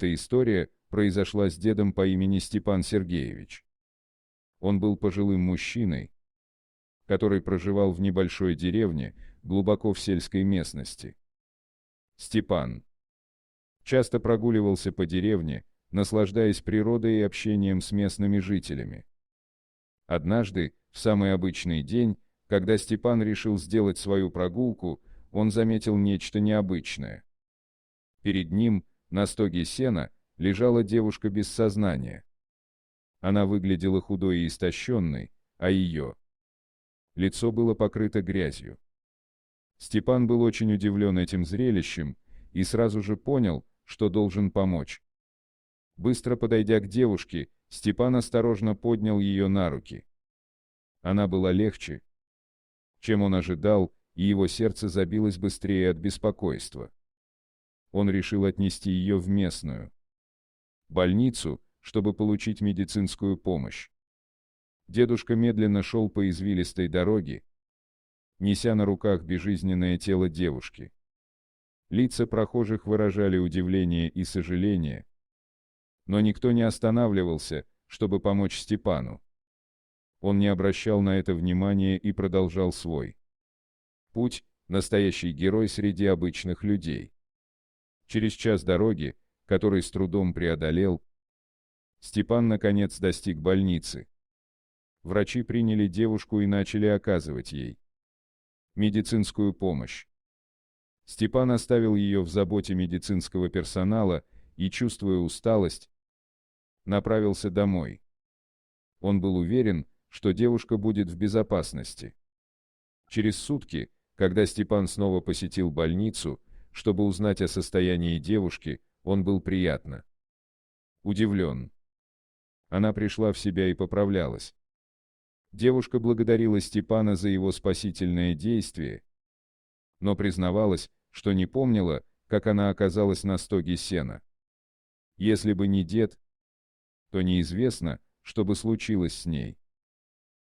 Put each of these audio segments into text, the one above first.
Эта история произошла с дедом по имени Степан Сергеевич. Он был пожилым мужчиной, который проживал в небольшой деревне, глубоко в сельской местности. Степан часто прогуливался по деревне, наслаждаясь природой и общением с местными жителями. Однажды, в самый обычный день, когда Степан решил сделать свою прогулку, он заметил нечто необычное. Перед ним, на стоге сена, лежала девушка без сознания. Она выглядела худой и истощенной, а ее лицо было покрыто грязью. Степан был очень удивлен этим зрелищем и сразу же понял, что должен помочь. Быстро подойдя к девушке, Степан осторожно поднял ее на руки. Она была легче, чем он ожидал, и его сердце забилось быстрее от беспокойства. Он решил отнести ее в местную больницу, чтобы получить медицинскую помощь. Дедушка медленно шел по извилистой дороге, неся на руках безжизненное тело девушки. Лица прохожих выражали удивление и сожаление, но никто не останавливался, чтобы помочь Степану. Он не обращал на это внимания и продолжал свой путь, настоящий герой среди обычных людей. Через час дороги, который с трудом преодолел, Степан наконец достиг больницы. Врачи приняли девушку и начали оказывать ей медицинскую помощь. Степан оставил ее в заботе медицинского персонала и, чувствуя усталость, направился домой. Он был уверен, что девушка будет в безопасности. Через сутки, когда Степан снова посетил больницу, чтобы узнать о состоянии девушки, он был приятно удивлен. Она пришла в себя и поправлялась. Девушка благодарила Степана за его спасительное действие, но признавалась, что не помнила, как она оказалась на стоге сена. Если бы не дед, то неизвестно, что бы случилось с ней.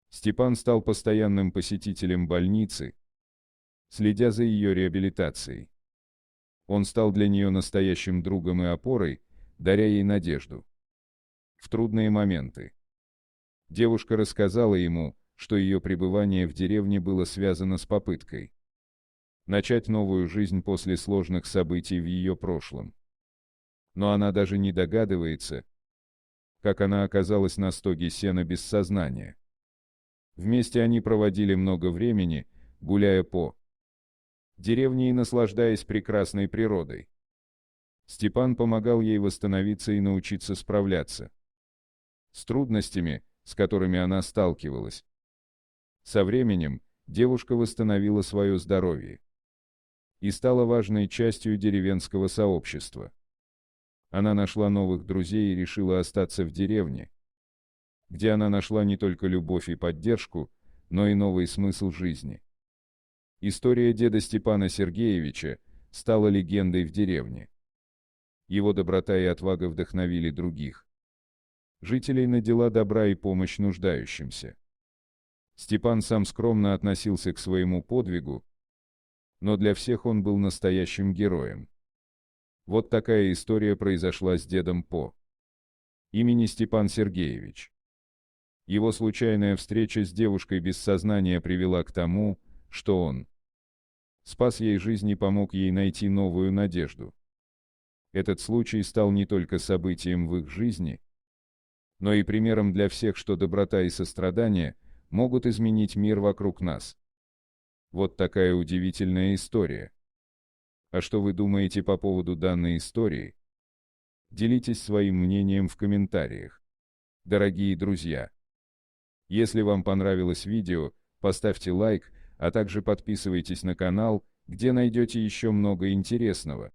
Степан стал постоянным посетителем больницы, следя за ее реабилитацией. Он стал для нее настоящим другом и опорой, даря ей надежду. В трудные моменты девушка рассказала ему, что ее пребывание в деревне было связано с попыткой начать новую жизнь после сложных событий в ее прошлом. Но она даже не догадывается, как она оказалась на стоге сена без сознания. Вместе они проводили много времени, гуляя по деревне и наслаждаясь прекрасной природой. Степан помогал ей восстановиться и научиться справляться с трудностями, с которыми она сталкивалась. Со временем девушка восстановила свое здоровье и стала важной частью деревенского сообщества. Она нашла новых друзей и решила остаться в деревне, где она нашла не только любовь и поддержку, но и новый смысл жизни. История деда Степана Сергеевича стала легендой в деревне. Его доброта и отвага вдохновили других жителей на дела добра и помощь нуждающимся. Степан сам скромно относился к своему подвигу, но для всех он был настоящим героем. Вот такая история произошла с дедом по имени Степан Сергеевич. Его случайная встреча с девушкой без сознания привела к тому, что он спас ей жизнь и помог ей найти новую надежду. Этот случай стал не только событием в их жизни, но и примером для всех, что доброта и сострадание могут изменить мир вокруг нас. Вот такая удивительная история. А что вы думаете по поводу данной истории? Делитесь своим мнением в комментариях. Дорогие друзья, если вам понравилось видео, поставьте лайк, а также подписывайтесь на канал, где найдете еще много интересного.